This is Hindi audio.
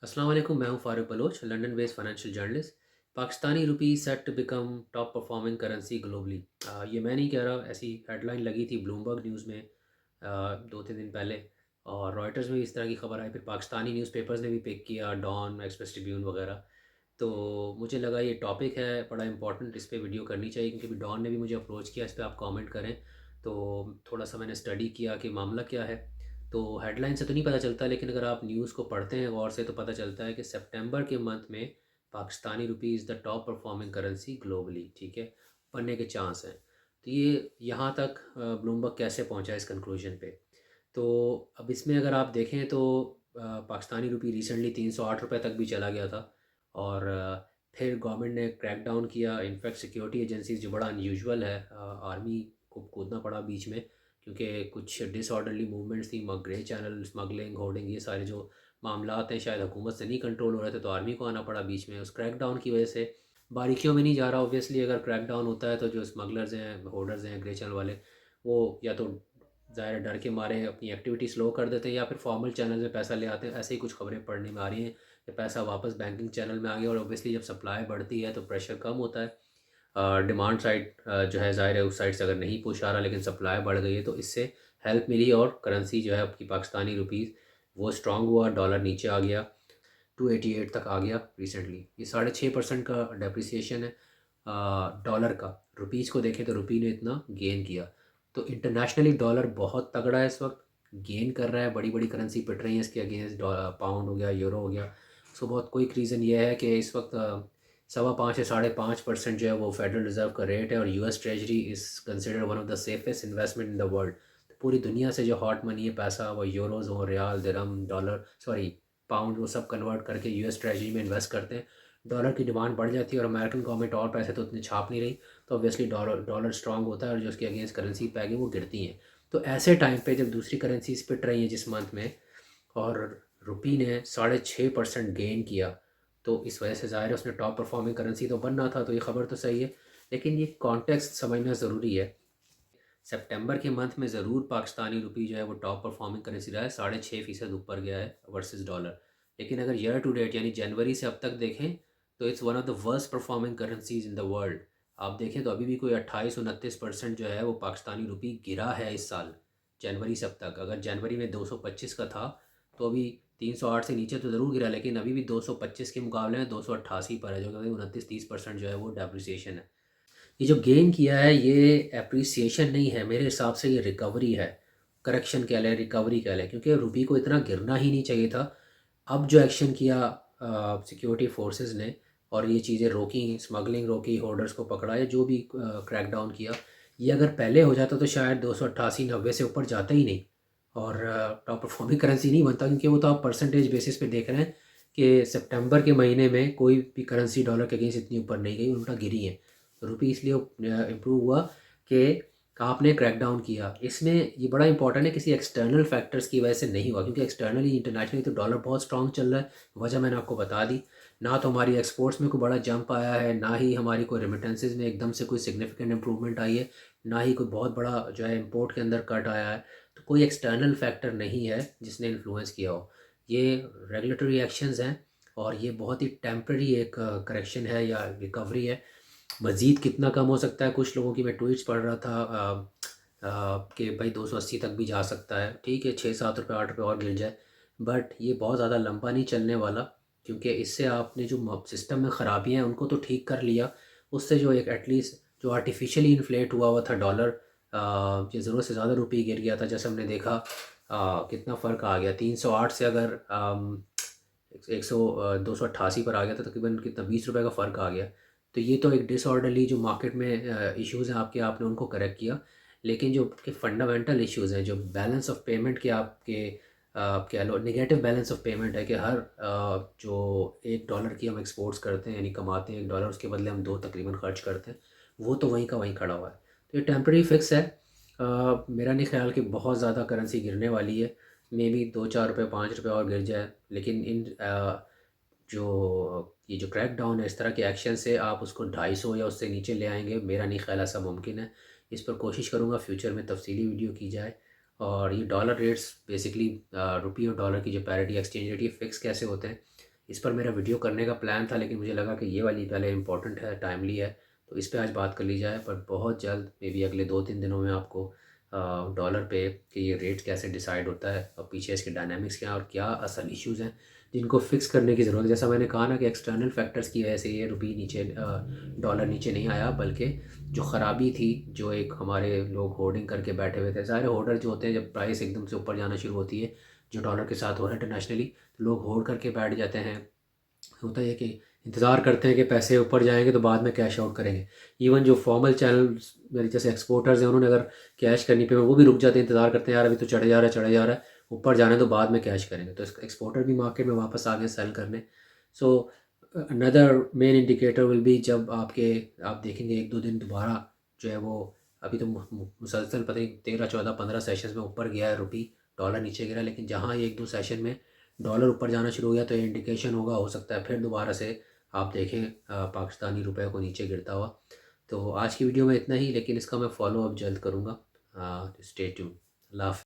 अस्सलाम वालेकुम। मैं हूं Farooq Baloch, London based financial journalist. Pakistani rupee set to become top performing currency globally. ये मैं नहीं कह रहा, ऐसी हेडलाइन लगी थी ब्लूमबर्ग न्यूज़ में 2-3 दिन पहले, और रॉयटर्स में भी इस तरह की खबर आई। फिर पाकिस्तानी न्यूज़पेपर्स ने भी पिक किया, डॉन, एक्सप्रेस ट्रिब्यून वगैरह। तो मुझे लगा ये टॉपिक है बड़ा इंपॉर्टेंट, इस पे वीडियो करनी चाहिए, क्योंकि अभी डॉन ने भी मुझे अप्रोच किया इस पे आप कमेंट करें। तो थोड़ा सा मैंने स्टडी किया कि मामला क्या है। तो हेडलाइन से तो नहीं पता चलता, लेकिन अगर आप न्यूज़ को पढ़ते हैं गौर से तो पता चलता है कि सितंबर के मंथ में पाकिस्तानी रुपी is the top performing currency globally. ठीक है, बनने के चांस हैं। तो ये यहाँ तक ब्लूमबर्ग कैसे पहुँचा इस कंक्लूजन पे। तो अब इसमें अगर आप देखें तो पाकिस्तानी रुपी रिसेंटली 308 रुपये तक भी चला गया था। और फिर गवर्नमेंट ने क्रैक डाउन किया। इनफैक्ट सिक्योरिटी एजेंसीज, जो बड़ा अनयूजुअल है, आर्मी को कूदना पड़ा बीच में, क्योंकि कुछ डिसऑर्डरली मूवमेंट्स थी, ग्रे चैनल, स्मगलिंग, होर्डिंग, ये सारे जो मामलात हैं शायद हुकूमत से नहीं कंट्रोल हो रहे थे, तो आर्मी को आना पड़ा बीच में उस क्रैक डाउन की वजह से। बारीकियों में नहीं जा रहा, ऑब्वियसली अगर क्रैक डाउन होता है तो जो स्मगलर्स हैं, होर्डर्स हैं, ग्रे चैनल वाले, वो या तो ज़ाहिर डर के मारे अपनी एक्टिविटी स्लो कर देते हैं, या फिर फॉर्मल चैनल में पैसा ले आते हैं। ऐसे ही कुछ खबरें पढ़ने में आ रही हैं कि पैसा वापस बैंकिंग चैनल में आ गया। और ऑब्वियसली जब सप्लाई बढ़ती है तो प्रेशर कम होता है। डिमांड साइड जो है, ज़ाहिर है उस साइड से अगर नहीं पुश आ रहा, लेकिन सप्लाई बढ़ गई है, तो इससे हेल्प मिली और करेंसी जो है आपकी पाकिस्तानी रुपीज़ वो स्ट्रांग हुआ। डॉलर नीचे आ गया, 288 तक आ गया रिसेंटली। ये 6.5% का डेप्रिसिएशन है डॉलर का। रुपीज़ को देखें तो रुपी ने इतना गेन किया। तो इंटरनेशनली डॉलर बहुत तगड़ा है इस वक्त, गेन कर रहा है। बड़ी बड़ी करेंसी पिट रही है इसके अगेंस्ट, पाउंड हो गया, यूरो हो गया। सो बहुत क्विक रीज़न ये है कि इस वक्त 5.25 से 5.5% जो है वो फेडरल रिजर्व का रेट है, और US treasury is considered one of the safest investment in the world. पूरी दुनिया से जो हॉट मनी है, पैसा, वो यूरोज़ हो, रियाल, दिरहम, डॉलर, सॉरी पाउंड, वो सब कन्वर्ट करके यूएस ट्रेजरी में इन्वेस्ट करते हैं। डॉलर की डिमांड बढ़ जाती है और अमेरिकन गवर्नमेंट और पैसे तो उतने छाप नहीं रही, तो ऑब्वियसली डॉलर डॉलर स्ट्रांग होता है और जो उसके अगेंस्ट करेंसी पैग है वो गिरती हैं। तो ऐसे टाइम पे जब दूसरी करेंसीज पिट रही हैं जिस मंथ में, और रुपी ने 6.5% गेन किया, तो इस वजह से ज़ाहिर है उसने टॉप परफॉर्मिंग करेंसी तो बनना था। तो ये खबर तो सही है, लेकिन ये कॉन्टेक्स्ट समझना ज़रूरी है। सितंबर के मंथ में ज़रूर पाकिस्तानी रुपी जो है वो टॉप परफॉर्मिंग करेंसी रहा है, 6.5% ऊपर गया है वर्सेस डॉलर। लेकिन अगर ईयर टू डेट यानी जनवरी से अब तक देखें तो it's one of the worst performing currencies in the world. आप देखें तो अभी भी कोई 28-29% जो है वो पाकिस्तानी रुपी गिरा है इस साल, जनवरी से अब तक। अगर जनवरी में 225 का था, तो अभी 308 से नीचे तो ज़रूर गिरा, लेकिन अभी भी 225 के मुकाबले में 288 पर है, जो कि 29-30% जो है वो डेप्रिसिएशन है। ये जो गेन किया है ये एप्रिसिएशन नहीं है मेरे हिसाब से, ये रिकवरी है। करेक्शन कह लें, रिकवरी कह लें, क्योंकि रुपी को इतना गिरना ही नहीं चाहिए था। अब जो एक्शन किया सिक्योरिटी फोर्सेस ने, और ये चीज़ें रोकी, स्मगलिंग रोकी, होर्डर्स को पकड़ा, या जो भी क्रैकडाउन किया, ये अगर पहले हो जाता तो शायद 288-90 से ऊपर जाता ही नहीं, और टॉप परफॉर्मिंग करेंसी नहीं बनता। क्योंकि वो तो आप परसेंटेज बेसिस पे देख रहे हैं कि सितंबर के महीने में कोई भी करेंसी डॉलर के अगेंस्ट इतनी ऊपर नहीं गई, उल्टा गिरी है। तो रुपी इसलिए इम्प्रूव हुआ कि आपने क्रैकडाउन किया। इसमें ये बड़ा इंपॉर्टेंट है, किसी एक्सटर्नल फैक्टर्स की वजह से नहीं हुआ, क्योंकि एक्सटर्नली इंटरनेशनली तो डॉलर बहुत स्ट्रॉन्ग चल रहा है। वजह मैंने आपको बता दी। ना तो हमारी एक्सपोर्ट्स में कोई बड़ा जंप आया है, ना ही हमारी कोई रेमिटेंसेज में एकदम से कोई सिग्निफिकेंट इंप्रूवमेंट आई है, ना ही कोई बहुत बड़ा जो है इम्पोर्ट के अंदर कट आया है। तो कोई एक्सटर्नल फैक्टर नहीं है जिसने इन्फ्लुएंस किया हो। ये रेगुलेटरी एक्शंस हैं, और ये बहुत ही टेम्प्रेरी एक करेक्शन है या रिकवरी है। मज़ीद कितना कम हो सकता है, कुछ लोगों की मैं ट्वीट्स पढ़ रहा था कि भाई 280 तक भी जा सकता है। ठीक है, 6-7 रुपये 8 रुपये और गिर जाए, बट ये बहुत ज़्यादा लंबा नहीं चलने वाला। क्योंकि इससे आपने जो सिस्टम में ख़राबियाँ हैं उनको तो ठीक कर लिया, उससे जो एक एटलीस्ट जो आर्टिफिशियली इन्फ्लेट हुआ हुआ था डॉलर, ये ज़रूरत से ज़्यादा रुपये गिर गया था, जैसे हमने देखा कितना फ़र्क आ गया। 308 से अगर 288 पर आ गया था, तकरीबन कितना 20 रुपये का फ़र्क आ गया। तो ये तो एक डिसऑर्डरली जो मार्केट में इश्यूज़ हैं आपके, आपने उनको करेक्ट किया। लेकिन जो के फंडामेंटल इश्यूज़ हैं, जो बैलेंस ऑफ पेमेंट के आपके कह लो नेगेटिव बैलेंस ऑफ पेमेंट है कि हर जो $1 की हम एक्सपोर्ट्स करते हैं, यानी कमाते हैं $1, उसके बदले हम 2 तकरीबन खर्च करते हैं, वो तो वहीं का वहीं खड़ा हुआ है। तो ये टेम्प्रेरी फिक्स है। मेरा नहीं ख्याल कि बहुत ज़्यादा करेंसी गिरने वाली है। मे बी 2-4 रुपये 5 रुपये और गिर जाए, लेकिन जो ये जो क्रैक डाउन है, इस तरह के एक्शन से आप उसको 250 या उससे नीचे ले आएंगे, मेरा नहीं ख्याल ऐसा मुमकिन है। इस पर कोशिश करूँगा फ्यूचर में तफसीली वीडियो की जाए। और ये डॉलर रेट्स बेसिकली रुपये और डॉलर की जो पैरिटी एक्सचेंज रेट, ये फ़िक्स कैसे होते हैं, इस पर मेरा वीडियो करने का प्लान था, लेकिन मुझे लगा कि ये वाली पहले इंपॉर्टेंट है, टाइमली है, तो इस पे आज बात कर ली जाए। पर बहुत जल्द मे बी अगले 2-3 दिनों में आपको डॉलर पे कि ये रेट कैसे डिसाइड होता है और पीछे इसके डायनामिक्स क्या हैं और क्या असल इश्यूज़ हैं जिनको फिक्स करने की ज़रूरत है। जैसा मैंने कहा ना कि एक्सटर्नल फैक्टर्स की वजह से ये रुपये नीचे डॉलर नीचे नहीं आया, बल्कि जो ख़राबी थी, जो एक हमारे लोग होर्डिंग करके बैठे हुए थे। सारे होर्डर जो होते हैं, जब प्राइस एकदम से ऊपर जाना शुरू होती है जो डॉलर के साथ हो रहा है इंटरनेशनली, तो लोग होल्ड करके बैठ जाते हैं। होता है कि इंतज़ार करते हैं कि पैसे ऊपर जाएंगे तो बाद में कैश आउट करेंगे। इवन जो फॉर्मल चैनल्स मेरे जैसे एक्सपोर्टर्स हैं, उन्होंने अगर कैश करनी पे वो भी रुक जाते हैं, इंतज़ार करते हैं यार अभी तो चढ़े जा रहा है, चढ़े जा रहा है, ऊपर जाना है तो बाद में कैश करेंगे। तो एक्सपोर्टर भी मार्केट में वापस आ गए सेल करने। So another main indicator will be जब आप देखेंगे 1-2 दिन दोबारा जो है वो, अभी तो मुसलसल पता नहीं 13-14-15 सेशंस में ऊपर गया है रुपी, डॉलर नीचे गिरा, लेकिन जहाँ 1-2 सेशन में डॉलर ऊपर जाना शुरू हो गया तो ये इंडिकेशन होगा, हो सकता है फिर दोबारा से आप देखें पाकिस्तानी रुपए को नीचे गिरता हुआ। तो आज की वीडियो में इतना ही, लेकिन इसका मैं फॉलो अप जल्द करूँगा। Stay tune. अल्लाह हाफ़िज़।